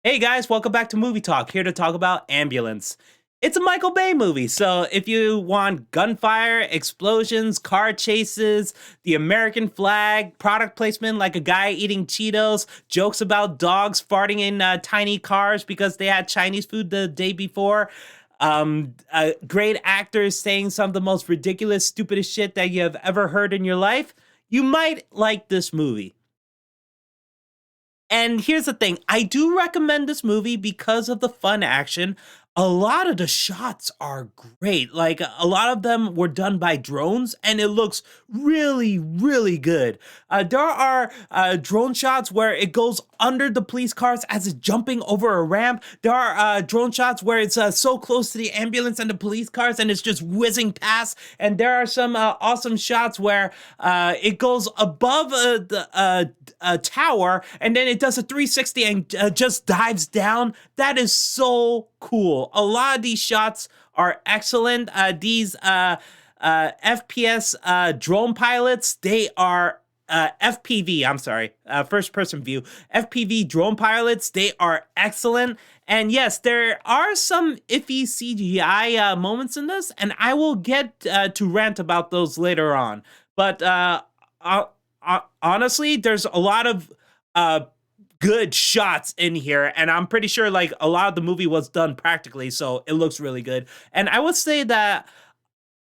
Hey guys, welcome back to Movie Talk. Here to talk about Ambulance. It's a Michael Bay movie, so if you want gunfire, explosions, car chases, the American flag, product placement like a guy eating Cheetos, jokes about dogs farting in tiny cars because they had Chinese food the day before, great actors saying some of the most ridiculous, stupidest shit that you have ever heard in your life, you might like this movie. And here's the thing, I do recommend this movie because of the fun action. A lot of the shots are great. Like a lot of them were done by drones and it looks really, really good. There are drone shots where it goes under the police cars as it's jumping over a ramp. There are drone shots where it's so close to the ambulance and the police cars and it's just whizzing past. And there are some awesome shots where it goes above the tower and then it does a 360 and just dives down. That is so cool. A lot of these shots are excellent. These FPS drone pilots, they are FPV, I'm sorry, first person view. FPV drone pilots, they are excellent. And yes, there are some iffy CGI moments in this, and I will get to rant about those later on. But honestly, there's a lot of good shots in here, and I'm pretty sure like a lot of the movie was done practically, so it looks really good. And I would say that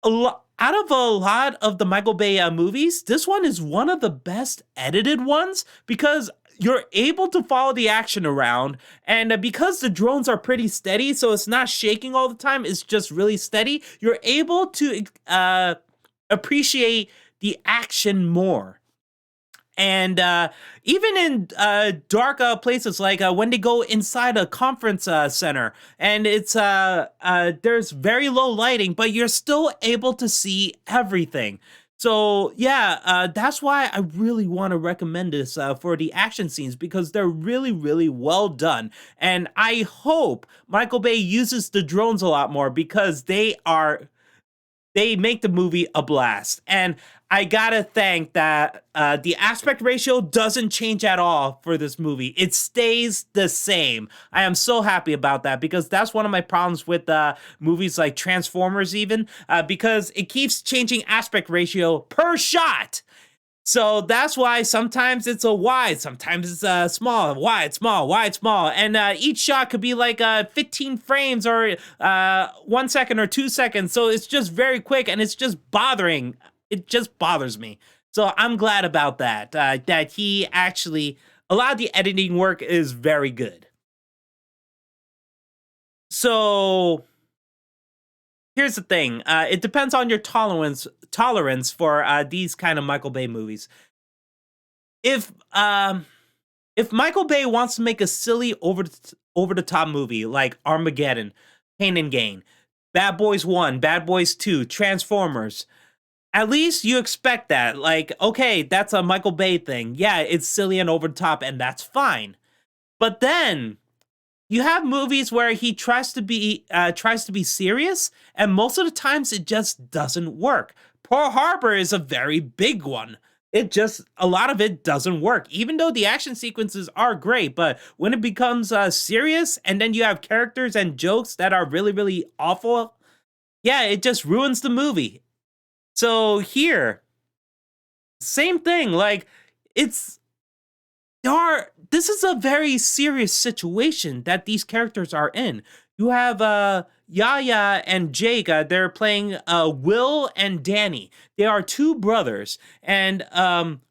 out of a lot of the Michael Bay movies, this one is one of the best edited ones because you're able to follow the action around, and because the drones are pretty steady, so it's not shaking all the time, it's just really steady. You're able to appreciate the action more. And even in dark places, like when they go inside a conference center, and it's there's very low lighting, but you're still able to see everything. So yeah, that's why I really want to recommend this for the action scenes because they're really, really well done. And I hope Michael Bay uses the drones a lot more because they make the movie a blast. And I gotta thank that the aspect ratio doesn't change at all for this movie. It stays the same. I am so happy about that because that's one of my problems with movies like Transformers, even because it keeps changing aspect ratio per shot. So that's why sometimes it's a wide, sometimes it's a small, wide, small, wide, small. And each shot could be like 15 frames or 1 second or 2 seconds. So it's just very quick and it's just bothering. It just bothers me. So I'm glad about that, that he actually, a lot of the editing work is very good. So here's the thing. It depends on your tolerance for these kind of Michael Bay movies. If if Michael Bay wants to make a silly over the top movie like Armageddon, Pain and Gain, Bad Boys 1, Bad Boys 2, Transformers, at least you expect that. Like, okay, that's a Michael Bay thing. Yeah, it's silly and over the top and that's fine. But then you have movies where he tries to be serious, and most of the times it just doesn't work. Pearl Harbor is a very big one. It just a lot of it doesn't work, even though the action sequences are great. But when it becomes serious, and then you have characters and jokes that are really, really awful, yeah, it just ruins the movie. So here, same thing. Like it's this is a very serious situation that these characters are in. You have Yaya and Jake. They're playing Will and Danny. They are two brothers, and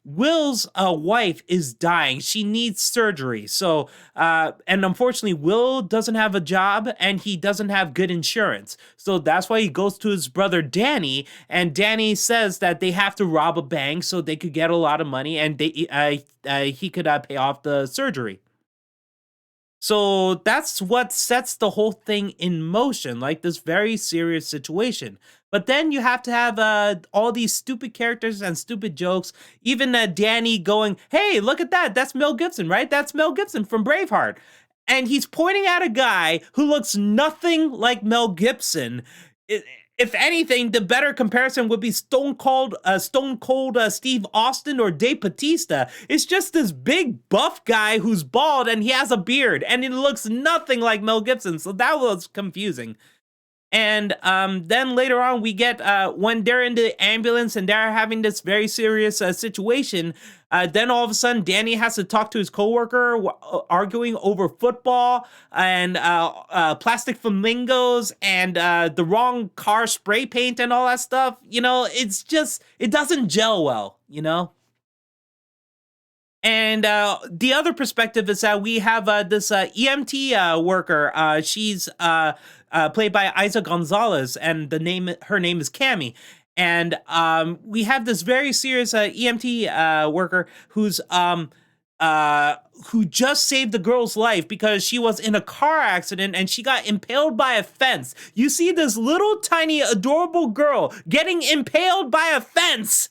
Will's wife is dying. She needs surgery. So, and unfortunately, Will doesn't have a job and he doesn't have good insurance. So that's why he goes to his brother Danny, and Danny says that they have to rob a bank so they could get a lot of money and he could pay off the surgery. So that's what sets the whole thing in motion, like this very serious situation. But then you have to have all these stupid characters and stupid jokes. Even Danny going, "Hey, look at that! That's Mel Gibson, right? That's Mel Gibson from Braveheart." And he's pointing at a guy who looks nothing like Mel Gibson. If anything, the better comparison would be Stone Cold Steve Austin or Dave Batista. It's just this big buff guy who's bald and he has a beard and he looks nothing like Mel Gibson. So that was confusing. And then later on, we get when they're in the ambulance and they're having this very serious situation. Then all of a sudden, Danny has to talk to his coworker, arguing over football and plastic flamingos and the wrong car spray paint and all that stuff. You know, it's just, it doesn't gel well, you know? And the other perspective is that we have this EMT worker. She's played by Isa Gonzalez, and her name is Cammy. And we have this very serious EMT worker who just saved the girl's life because she was in a car accident and she got impaled by a fence. You see this little tiny adorable girl getting impaled by a fence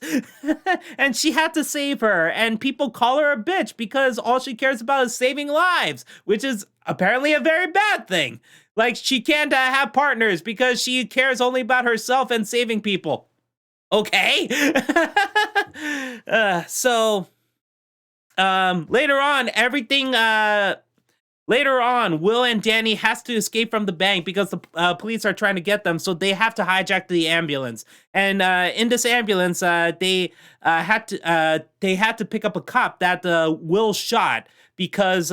and she had to save her, and people call her a bitch because all she cares about is saving lives, which is apparently a very bad thing. Like, she can't have partners because she cares only about herself and saving people. Okay. So later on, Will and Danny has to escape from the bank because the police are trying to get them, so they have to hijack the ambulance. And in this ambulance, they had to pick up a cop that Will shot because.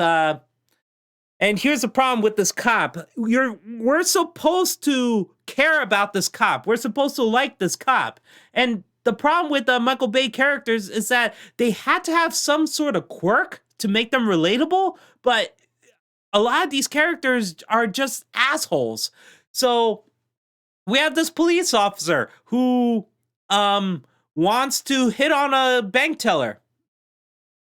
And here's the problem with this cop. We're supposed to care about this cop. We're supposed to like this cop. And the problem with the Michael Bay characters is that they had to have some sort of quirk to make them relatable, but a lot of these characters are just assholes. So we have this police officer who wants to hit on a bank teller.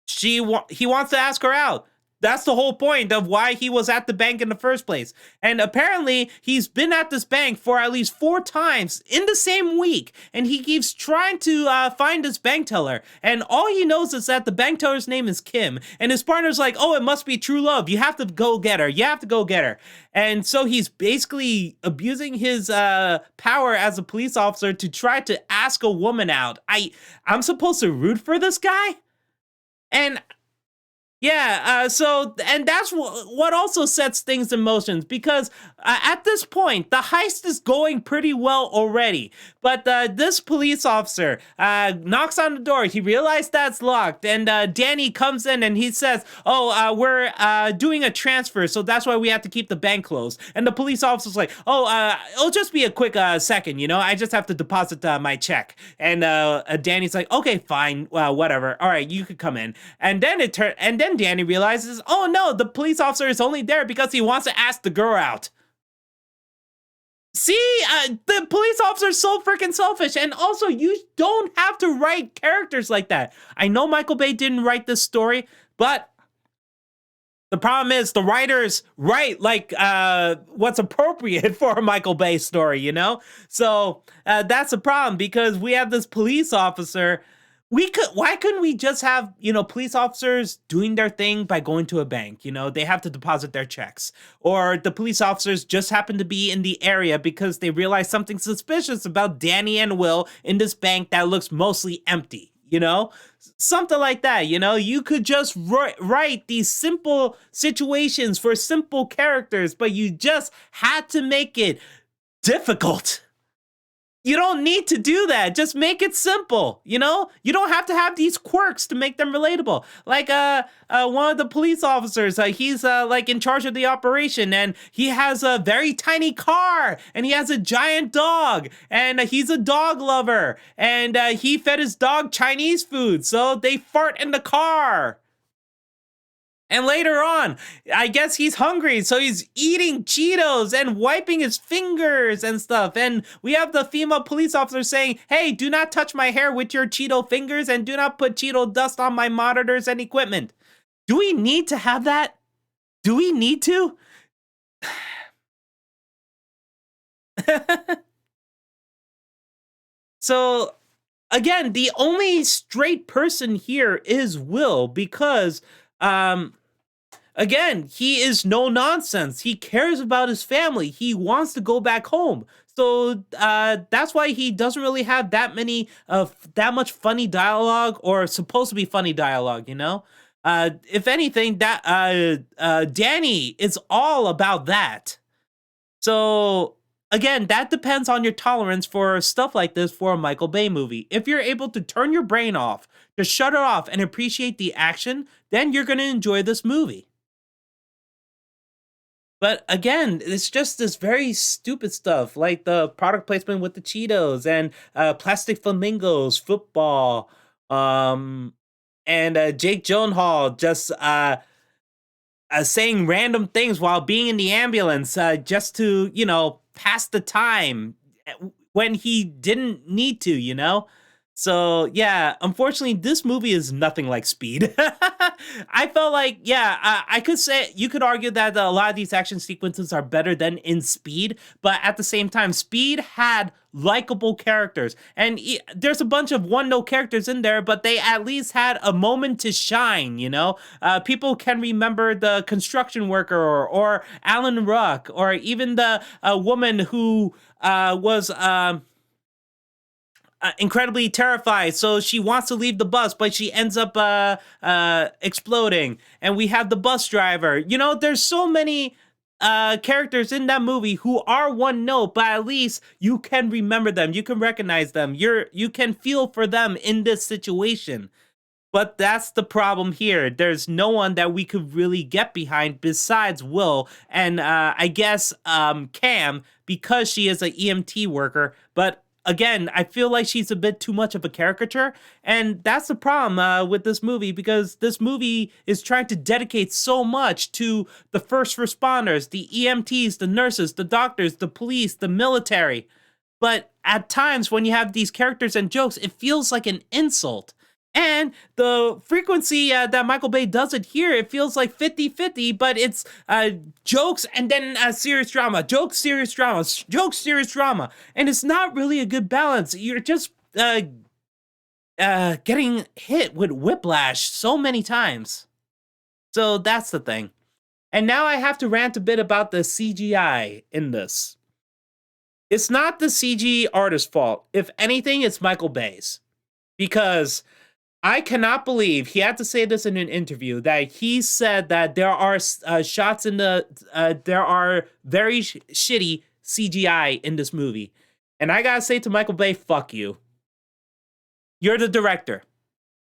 He wants to ask her out. That's the whole point of why he was at the bank in the first place. And apparently, he's been at this bank for at least 4 times in the same week. And he keeps trying to find this bank teller. And all he knows is that the bank teller's name is Kim. And his partner's like, oh, it must be true love. You have to go get her. You have to go get her. And so he's basically abusing his power as a police officer to try to ask a woman out. I'm supposed to root for this guy? And yeah, and that's what also sets things in motion, because at this point, the heist is going pretty well already. But this police officer knocks on the door. He realizes that's locked, and Danny comes in and he says, oh, we're doing a transfer, so that's why we have to keep the bank closed. And the police officer's like, oh, it'll just be a quick second, you know? I just have to deposit my check. And Danny's like, okay, fine, whatever. All right, you could come in. And then Danny realizes, oh no, the police officer is only there because he wants to ask the girl out. See, the police officer is so freaking selfish. And also, you don't have to write characters like that. I know Michael Bay didn't write this story, but the problem is the writers write like what's appropriate for a Michael Bay story, you know? So that's a problem, because we have this police officer. Why couldn't we just have, you know, police officers doing their thing by going to a bank? You know, they have to deposit their checks. Or the police officers just happen to be in the area because they realize something suspicious about Danny and Will in this bank that looks mostly empty, you know? Something like that, you know? You could just write these simple situations for simple characters, but you just had to make it difficult. You don't need to do that. Just make it simple, you know? You don't have to have these quirks to make them relatable. Like one of the police officers, he's like in charge of the operation, and he has a very tiny car, and he has a giant dog, and he's a dog lover, and he fed his dog Chinese food, so they fart in the car. And later on, I guess he's hungry, so he's eating Cheetos and wiping his fingers and stuff. And we have the female police officer saying, hey, do not touch my hair with your Cheeto fingers, and do not put Cheeto dust on my monitors and equipment. Do we need to have that? Do we need to? So, again, the only straight person here is Will, because again, he is no nonsense. He cares about his family. He wants to go back home. So that's why he doesn't really have that much funny dialogue or supposed to be funny dialogue. If anything, that Danny is all about that. So again, that depends on your tolerance for stuff like this for a Michael Bay movie. If you're able to turn your brain off, to shut it off and appreciate the action, then you're going to enjoy this movie. But again, it's just this very stupid stuff like the product placement with the Cheetos and plastic flamingos, football, um, and Jake Gyllenhaal just saying random things while being in the ambulance just to, pass the time when he didn't need to, So, yeah, unfortunately, this movie is nothing like Speed. I felt like, yeah, I could say, you could argue that a lot of these action sequences are better than in Speed, but at the same time, Speed had likable characters. And there's a bunch of one-note characters in there, but they at least had a moment to shine, People can remember the construction worker or Alan Ruck or even the woman who was... incredibly terrified, so she wants to leave the bus, but she ends up exploding. And we have the bus driver. There's so many characters in that movie who are one note, but at least you can remember them. You can recognize them. You can feel for them in this situation. But that's the problem here. There's no one that we could really get behind besides Will and I guess Cam, because she is an EMT worker. But again, I feel like she's a bit too much of a caricature. And that's the problem with this movie, because this movie is trying to dedicate so much to the first responders, the EMTs, the nurses, the doctors, the police, the military. But at times when you have these characters and jokes, it feels like an insult. And the frequency that Michael Bay does it here, it feels like 50-50, but it's jokes and then serious drama, jokes, serious drama, jokes, serious drama. And it's not really a good balance. You're just getting hit with whiplash so many times. So that's the thing. And now I have to rant a bit about the CGI in this. It's not the CG artist's fault. If anything, it's Michael Bay's. Because I cannot believe he had to say this in an interview, that he said that there are shots in there are very shitty CGI in this movie. And I gotta say to Michael Bay, fuck you. You're the director.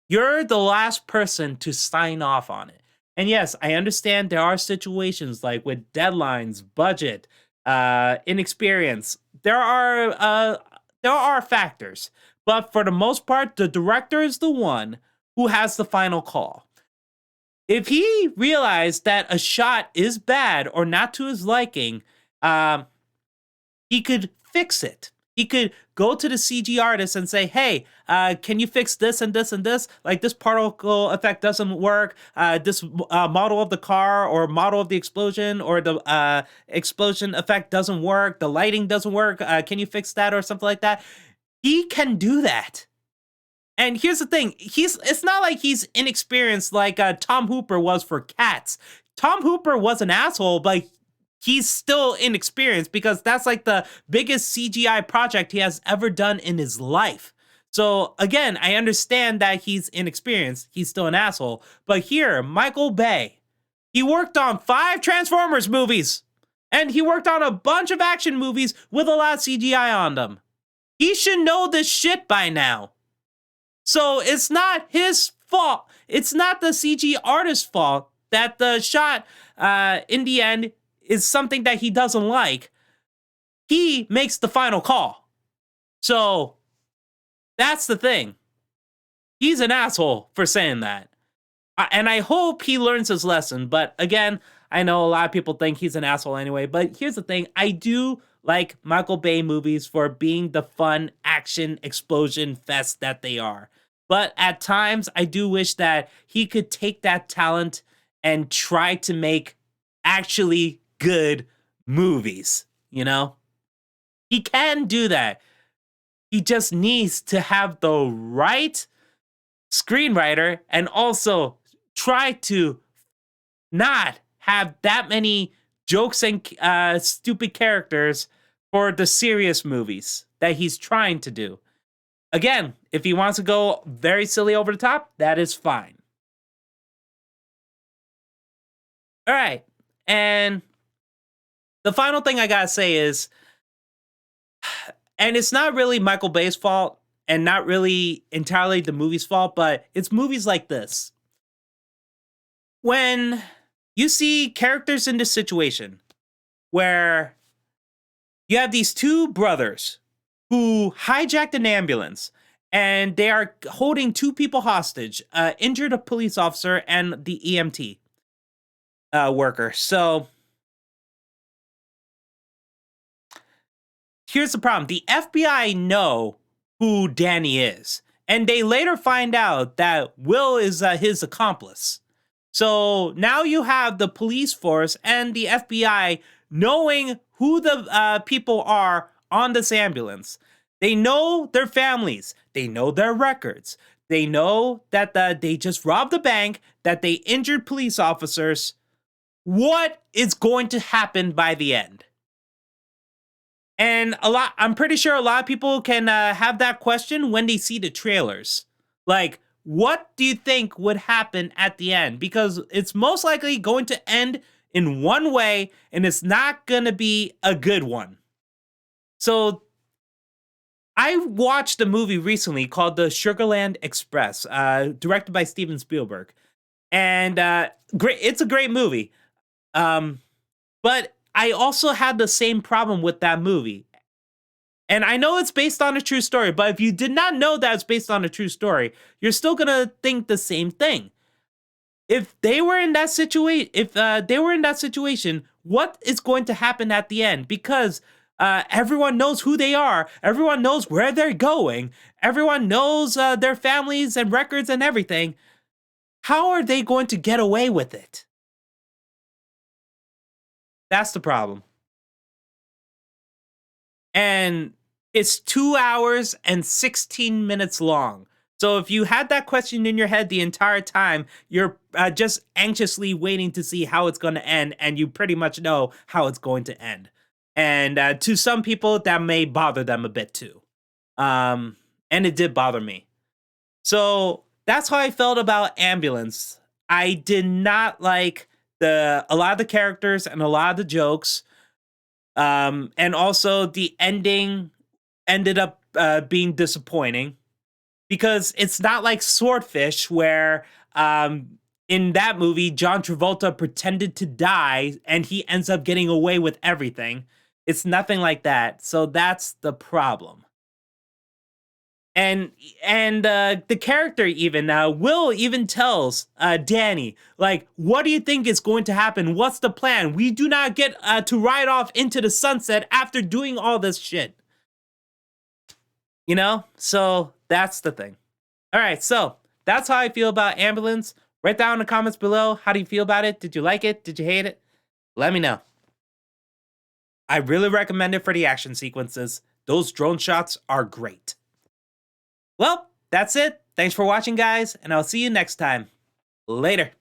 You're the last person to sign off on it. And yes, I understand there are situations like with deadlines, budget, inexperience. There are factors. But for the most part, the director is the one who has the final call. If he realized that a shot is bad or not to his liking, he could fix it. He could go to the CG artist and say, hey, can you fix this and this and this? Like, this particle effect doesn't work. This model of the car or model of the explosion or the explosion effect doesn't work. The lighting doesn't work. Can you fix that or something like that? He can do that. And here's the thing. It's not like he's inexperienced like Tom Hooper was for Cats. Tom Hooper was an asshole, but he's still inexperienced because that's like the biggest CGI project he has ever done in his life. So again, I understand that he's inexperienced. He's still an asshole. But here, Michael Bay, he worked on 5 Transformers movies. And he worked on a bunch of action movies with a lot of CGI on them. He should know this shit by now. So it's not his fault. It's not the CG artist's fault that the shot in the end is something that he doesn't like. He makes the final call. So that's the thing. He's an asshole for saying that. And I hope he learns his lesson. But again, I know a lot of people think he's an asshole anyway. But here's the thing. I do like Michael Bay movies for being the fun action explosion fest that they are. But at times, I do wish that he could take that talent and try to make actually good movies, He can do that. He just needs to have the right screenwriter and also try to not have that many jokes and stupid characters, for the serious movies that he's trying to do. Again, if he wants to go very silly over the top, that is fine. All right. And the final thing I gotta say is, and it's not really Michael Bay's fault and not really entirely the movie's fault, but it's movies like this. When you see characters in this situation where you have these two brothers who hijacked an ambulance and they are holding two people hostage, injured a police officer and the EMT worker. So here's the problem. The FBI know who Danny is, and they later find out that Will is his accomplice. So now you have the police force and the FBI knowing who the people are on this ambulance. They know their families. They know their records. They know that they just robbed a bank, that they injured police officers. What is going to happen by the end? And I'm pretty sure a lot of people can have that question when they see the trailers. Like, what do you think would happen at the end? Because it's most likely going to end in one way, and it's not going to be a good one. So I watched a movie recently called The Sugarland Express, directed by Steven Spielberg. And it's a great movie. But I also had the same problem with that movie. And I know it's based on a true story, but if you did not know that it's based on a true story, you're still gonna think the same thing. If they were in that situation, what is going to happen at the end? Because everyone knows who they are, everyone knows where they're going, everyone knows their families and records and everything. How are they going to get away with it? That's the problem. And it's 2 hours and 16 minutes long. So if you had that question in your head the entire time, you're just anxiously waiting to see how it's going to end, and you pretty much know how it's going to end. And to some people, that may bother them a bit too. And it did bother me. So that's how I felt about Ambulance. I did not like a lot of the characters and a lot of the jokes. And also the ending ended up being disappointing because it's not like Swordfish where in that movie John Travolta pretended to die and he ends up getting away with everything. It's nothing like that. So that's the problem. And the character even Will even tells Danny, like, what do you think is going to happen? What's the plan? We do not get to ride off into the sunset after doing all this shit. You know? So that's the thing. All right, so that's how I feel about Ambulance. Write down in the comments below. How do you feel about it? Did you like it? Did you hate it? Let me know. I really recommend it for the action sequences. Those drone shots are great. Well, that's it. Thanks for watching, guys, and I'll see you next time. Later.